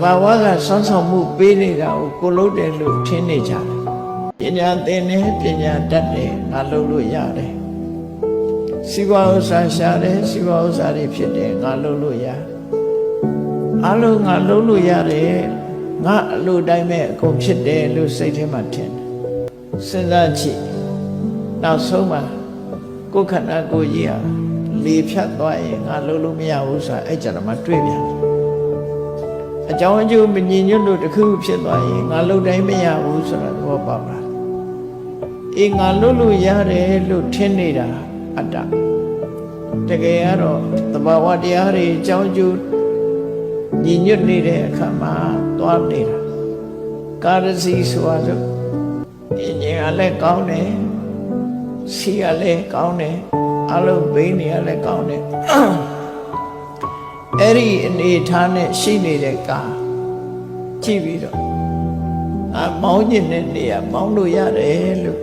ဘာဝကဆောင်းဆောင်မှုပေးနေတာကိုကိုလုံးတယ်လို့ထင်နေကြတယ်ပညာသင်တယ်ပညာတတ်တယ်ငါလုပ်လို့ရတယ်စီးပွားဥစ္စာရှာတယ်စီးပွားဥစ္စာတွေဖြစ်တယ်ငါလုပ်လို့ရအလုံးငါလုပ်လို့ရတယ်ငါအလိုတိုင်းပဲအကုန်ဖြစ်တယ်လို့စိတ်ထဲမှာထင်တယ်စဉ်းစားကြည့်နောက်ဆုံးမှာကိုယ်ခန္ဓာကိုယ်ကြီးဟာလေဖြတ်သွားရင်ငါလုပ်လို့မရဘူးဆိုတာအဲ့ကြတော့မှတွေးပြန်အကြောင်းအကျိုးမညီညွတ်လို့တစ်ခုဖြစ်သွားရင်ငါလုပ်တိုင်းမရဘူးဆိုတာသဘောပေါက်လားအေးငါလုပ်လို့ရတယ်လို့ထင်နေတာအတ္တတကယ်ကတော့သဘာဝတရားတွေအကြောင်းအကျိုးညီညွတ်နေတဲ့အခါမှာသွားနေတာကာရစီဆိုတာဆိုအင်းကြီးကလည်းကောင်းတယ်စီကလည်းကောင်းတယ်အလုံးဘိန်းတွေကလည်းကောင်းတယ်အဲ့ဒီအနေထားနဲ့ရှိနေတဲ့ကာကြည့်ပြီးတော့မောင်းကျင်တဲ့နေရာမောင်းလို့ရတယ်လို့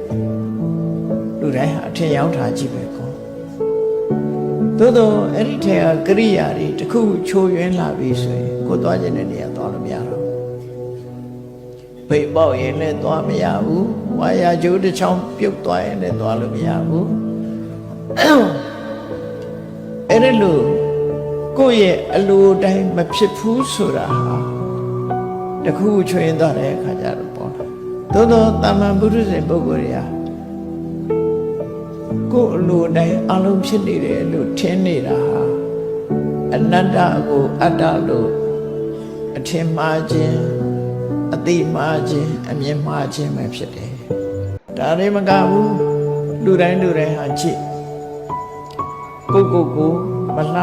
လူတိုင်းဟာအထင်ရောက်တာကြည့်ပဲကောသို့တော့အဲ့ဒီထဲကကရိယာတွေတစ်ခုချိုးယွင်းလာပြီဆိုရင်ကိုသွားကျင်တဲ့နေရာသွားလို့မရတော့ဘိတ်ပေါက်ရင်လည်းသွားမရဘူးဝါယာကျိုးတစ်ချောင်းပြုတ်သွားရင်လည်းသွားလို့မရဘူးအဲ့ဒီလိုကိုယ့်ရဲ့အလိုတိုင်းမဖြစ်ဘူးဆိုတာဟာတခုချွင်းသွားတဲ့အခါကျတော့ပေါ်လာသို့သောတာမန်ပုရုษပုဂ္ဂိုလ်တွေကကိုယ့်အလိုတိုင်းအလုံးဖြစ်နေတယ်လို့ထင်နေတာဟာအနတ္တကိုအတ္တလို့အထင်မှားခြင်းအသိမှားခြင်းအမြင်မှားခြင်းပဲဖြစ်တယ်ဒါတွေမကဘူးလူတိုင်းဟာကြည့်ကိုမလှ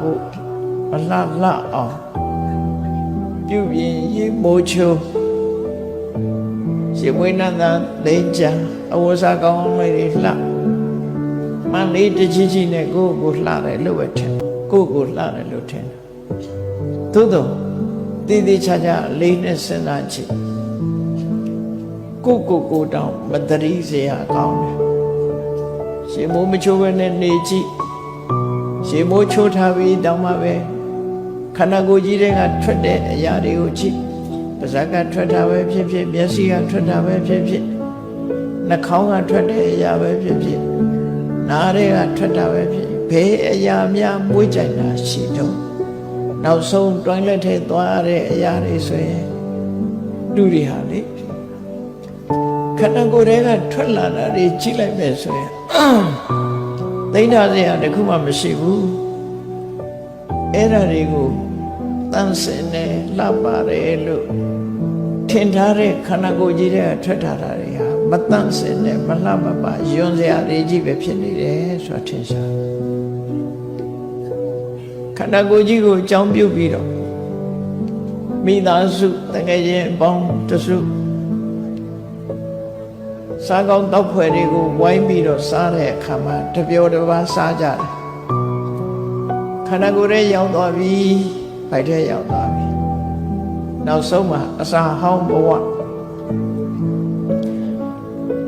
ဖို့မလှအောင်ပြုပြင်ရေးမိုးချိုးရှင်ဝိနန္ဒလိမ့်ချအဝဇ္ဇကောင်းလေးတွေလှမန္လေးတကြီးကြီးနဲ့ကိုလှတယ်လို့ပဲထင်ကိုလှတယ်လို့ထင်သို့တော့တည်တည်ချာချာလေးနဲ့စဉ်းစားကြည့်ကိုတောင်မတရီစရာကောင်းတယ်ရှင်မိုးမချိုးဘဲနဲ့နေကြည့်ရှင်မိုးချိုးထားပြီးတောင်းမှပဲခန္ဓာကိုယ်ကြီးတွေကထွက်တဲ့အရာတွေကိုကြည့်ပါးစပ်ကထွက်တာပဲဖြစ်ဖြစ်မျက်စိကထွက်တာပဲဖြစ်ဖြစ်နှာခေါင်းကထွက်တဲ့အရာပဲဖြစ်ဖြစ်နားတွေကထွက်တာပဲဖြစ်ဘယ်အရာများမွေးကြိုင်တာရှိတော့နောက်ဆုံးတွိုင်းလက်ထဲသွားရတဲ့အရာတွေဆိုရင်လူတွေဟာလေခန္ဓာကိုယ်တွေကထွက်လာတာတွေကြည့်လိုက်မယ်ဆိုရင်သိမ်းထားစရာတခုမှမရှိဘူးအဲ့ဒါတွေကိုတန်ဆင်းနေလှပါတယ်လို့ထင်ထားတဲ့ခန္ဓာကိုယ်ကြီးတွေကထွက်ထားတာတွေဟာမတန်ဆင်းနေမလှမပါယွန်းစရာတွေကြီးပဲဖြစ်နေတယ်ဆိုတာထင်ရှားခန္ဓာကိုယ်ကြီးကိုအကြောင်းပြုပြီးတော့မိသားစုတကယ်ချင်းအပေါင်းတစုစားကောင်းတောက်ဖွယ်တွေကိုဝိုင်းပြီးတော့စားတဲ့အခါမှာတပျော်တစ်ပါးစားကြတယ်ခန္ဓာကိုယ်ရဲ့ရောက်သွားပြီဗိုက်ထဲရောက်သွားပြီနောက်ဆုံးမှာအစာဟောင်းဘဝ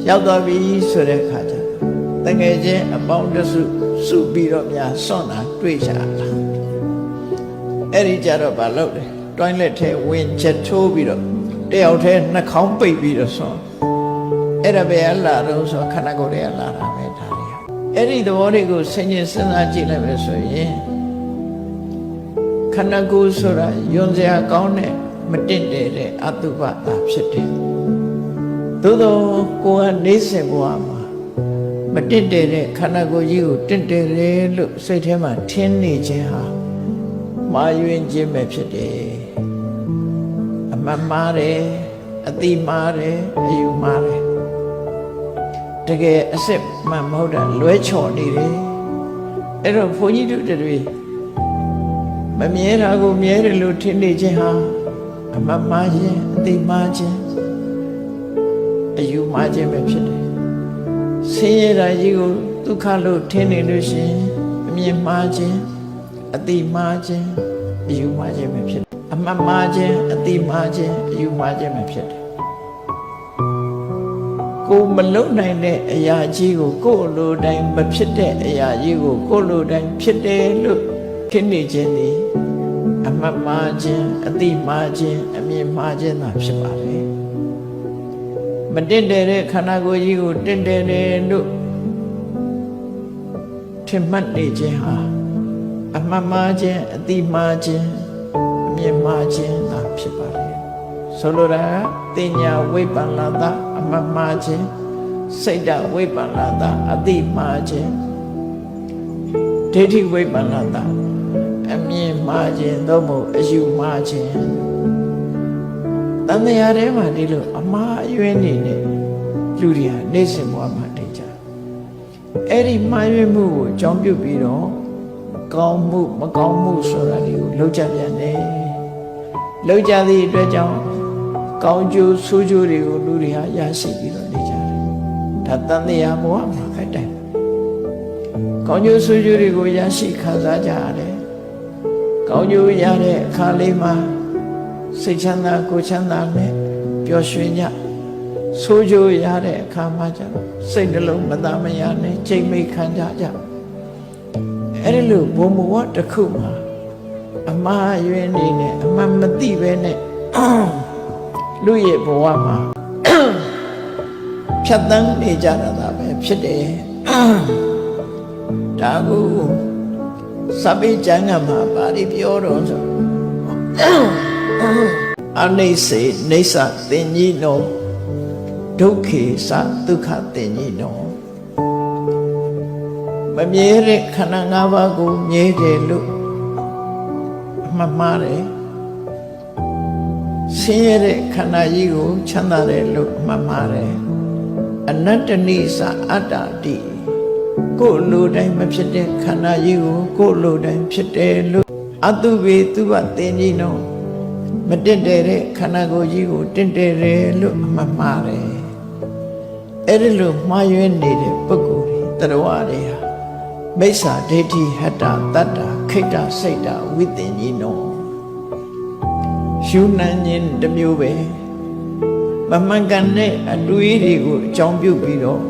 ရောက်သွားပြီဆိုတဲ့အခါကျတကယ်ချင်းအပေါင်းတစုစုပြီးတော့များစွန့်တာတွေ့ကြလားအဲ့ဒီကြတော့မလုပ်တယ်တွိုင်းလက်ထဲဝင်ချက်ထိုးပြီးတော့တယောက်ထဲနှာခေါင်းပိတ်ပြီးတော့စွန့်အဲ့ဒါပဲလာတော့ဆိုခန္ဓာကိုယ်ရဲ့လာတာပဲဒါတွေအဲ့ဒီသဘောတွေကိုဆင်ခြင်စဉ်းစားကြည့်လိုက်မယ်ဆိုရင်ခန္ဓာကိုယ်ဆိုတာယွန်းစရာကောင်းတဲ့မတင့်တယ်တဲ့အတုပတာဖြစ်တယ်သို့သောကိုယ်ကနေစဉ်ဘဝမှာမတင့်တယ်တဲ့ခန္ဓာကိုယ်ကြီးကိုတင့်တယ်တယ်လို့စိတ်ထဲမှာထင်နေခြင်းဟာမာယွင်းခြင်းပဲဖြစ်တယ်အမှန်မှားတယ်အတိမှားတယ်အယူမှားတယ်တကယ်အစ်စ်မှမဟုတ်တာလွဲချော်နေတယ်အဲ့တော့ဘုန်းကြီးတို့တွေမမြဲတာကိုမြဲတယ်လို့ထင်နေခြင်းဟာအမှန်မှားခြင်းအတိမှားခြင်းအယူမှားခြင်းပဲဖြစ်တယ်ဆင်းရဲတာကြီးကိုဒုက္ခလို့ထင်နေလို့ရှိရင်အမြင်မှားခြင်းအတိမှားခြင်းအယူမှားခြင်းပဲဖြစ်တယ်အမှန်မှားခြင်းအတိမှားခြင်းအယူမှားခြင်းပဲဖြစ်တယ်ကိုမလုံနိုင်တဲ့အရာကြီးကိုကိုယ်လိုတိုင်းမဖြစ်တဲ့အရာကြီးကိုကိုယ်လိုတိုင်းဖြစ်တယ်လို့ထင်နေခြင်းဒီအ မှတ်မှားခြင်းအတိမှားခြင်းအမြင်မှားခြင်းသာဖြစ်ပါလေမတင့်တယ်တဲ့ခန္ဓာကိုယ်ကြီးကိုတင့်တယ်လို့ထင်မှတ်နေခြင်းဟာအမှတ်မှားခြင်းအတိမှားခြင်းအမြင်မှားခြင်းသာဖြစ်ပါလေဆိုလိုတာတင်ညာဝိပ္ပန္နတအမှတ်မှားခြင်းစိတ်ဓာတ်ဝိပ္ပန္နတအတိမှားခြင်းဒိဋ္ဌိဝိပ္ပန္နတအမြင်မှားခြင်းသို့မဟုတ်အယူမှားခြင်းတန်တရားထဲမှာဒီလိုအမှားအယွင်းနေတဲ့လူတွေဟာနေစဉ်ဘဝမှာတည်ကြအဲ့ဒီမှားယွင်းမှုကိုအကြောင်းပြုပြီးတော့ကောင်းမှုမကောင်းမှုဆိုတာတွေကိုလောက်ကြပြန်တယ်လောက်ကြသည့်အတွက်ကြောင့်ကောင်းကျိုးဆိုးကျိုးတွေကိုလူတွေဟာရရှိပြီးတော့နေကြတယ်ဒါတန်တရားဘဝမှာခိုက်တယ်ကောင်းကျိုးဆိုးကျိုးတွေကိုရရှိခံစားကြရတယ်ကောင်းကျိုးရတဲ့အခါလေးမှာစိတ်ချမ်းသာကိုယ်ချမ်းသာနဲ့ပျော်ရွှင်ကြဆိုးကျိုးရတဲ့အခါမှာကျတော့စိတ်နှလုံးမသာမယာနဲ့ချိန်မိတ်ခံကြကြအဲ့ဒီလိုဘုံဘဝတစ်ခုမှာအမှားအယွင်းနေနဲ့အမှန်မသိပဲနဲ့လူရဲ့ဘဝမှာဖြတ်သန်းနေကြတာပဲဖြစ်တယ်ဒါကိုစပိကျမ်းကမှာပါဠိပြောတော့ဆိုအနိစေနေသသင်္ညိနောဒုက္ခေသဒုက္ခသင်္ညိနောမမြဲတဲ့ခန္ဓာ၅ပါးကိုမြဲတယ်လို့အမှတ်မှားတယ်ဆင်းရဲတဲ့ခန္ဓာကြီးကိုချမ်းသာတယ်လို့အမှတ်မှားတယ်အနတ္တနိသအတ္တတိကိုယ်လိုတိုင်းမဖြစ်တဲ့ခန္ဓာကြီးကိုကိုယ်လိုတိုင်းဖြစ်တယ်လို့အတုပေသူဘသင်္ညိနောမတင့်တယ်တဲ့ခန္ဓာကိုယ်ကြီးကိုတင့်တယ်တယ်လို့အမှတ်မှားတယ်အဲ့ဒီလိုမှားယွင်းနေတဲ့ပုဂ္ဂိုလ်တွေတရားတွေဟာမိစ္ဆာဒိဋ္ဌိဟတ္တတတ္တခိတ္တစိတ်တဝိသင်္ညိနောယူနှံခြင်းတစ်မျိုးပဲမမှန်ကန်တဲ့အတွေးတွေကိုအကြောင်းပြုပြီးတော့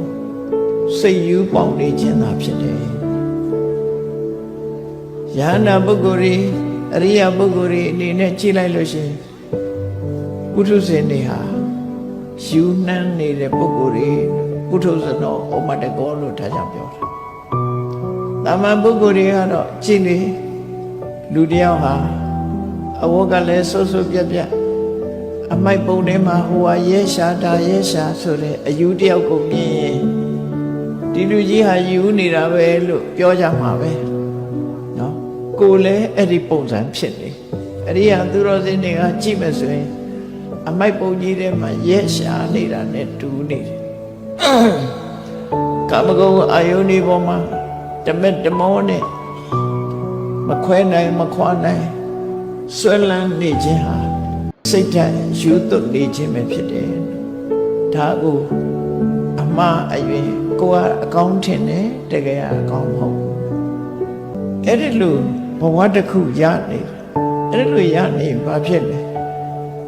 စိတ်ယူပေါက်နေခြင်းသာဖြစ်တယ်ယန္တာပုဂ္ဂိုလ်တွေအရိယပုဂ္ဂိုလ်တွေအနေနဲ့ကြည့်လိုက်လို့ရှိရင်ပုထုဇဉ်တွေဟာယူနှံနေတဲ့ပုဂ္ဂိုလ်တွေပုထုဇဏောဩမတကောလို့ဒါကြောင့်ပြောတာတာမန်ပုဂ္ဂိုလ်တွေကတော့ကြည့်လေလူတယောက်ဟာအဝတ်ကလည်းစိုးစိုးပြက်ပြက်အမိုက်ပုံထဲမှာဟိုဟာရဲရှာတာရဲရှာဆိုတဲ့အယူတယောက်ကိုမြင်ရင်ဒီလူကြီးဟာယူနေတာပဲလို့ပြောကြမှာပဲနော်ကိုယ်လည်းအဲ့ဒီပုံစံဖြစ်နေအရိယာသူတော်စင်တွေကကြည့်မယ်ဆိုရင်အမိုက်ပုံကြီးထဲမှာရဲရှာနေတာနဲ့တူနေတယ်ကာမဂုဏ်အာယုန်ဒီပေါ်မှာတမက်တမောနဲ့မခွဲနိုင်မခွာနိုင်ဆွဲလန်းနေခြင်းဟာစိတ်ဓာတ်ယူသွတ်နေခြင်းပဲဖြစ်တယ်ဒါကိုအမှားအယွင်းကိုကအကောင်းထင်တယ်တကယ်အကောင်းမဟုတ်အဲ့ဒီလိုဘဝတစ်ခုရနေအဲ့ဒီလိုရနေဘာဖြစ်လဲ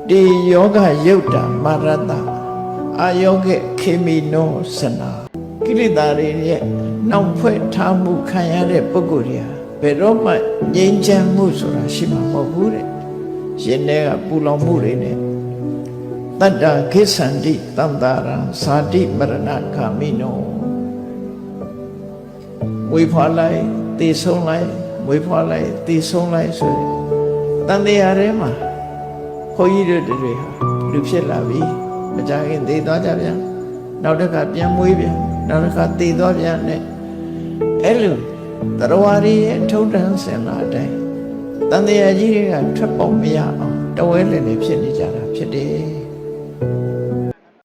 ဒီယောဂယုတ်တာမာရတအာယောဂခေမီနောစနာကိလေသာတွေရဲ့နောက်ဖွဲ့ထားမှုခံရတဲ့ပုဂ္ဂိုလ်တွေဟာဘယ်တော့မှငြိမ်းချမ်းမှုဆိုတာရှိမှာမဟုတ်ဘူးတဲ့ရှင်ထဲကပူလောင်မှုတွေနဲ့တတ္တခိသန္တိတန္တာရံဇာတိမရဏဂာမိနောဝေဖွာလိုက်တည်ဆုံးလိုက်ဝေဖွာလိုက်တည်ဆုံးလိုက်ဆိုရင်တန်တရားထဲမှာခွန်ကြီးတွေဟာလူဖြစ်လာပြီမကြခင်တည်သွားကြပြန်နောက်တစ်ခါပြန်မွေးပြန်နောက်တစ်ခါတည်သွားပြန်နဲ့အဲ့လိုတရားဝါရီရဲ့ထုံတန်းစင်လာတိုင်းတန်တရားကြီးတွေကထွက်ပေါက်မရအောင်တဝဲလည်နေဖြစ်နေကြတာဖြစ်တယ်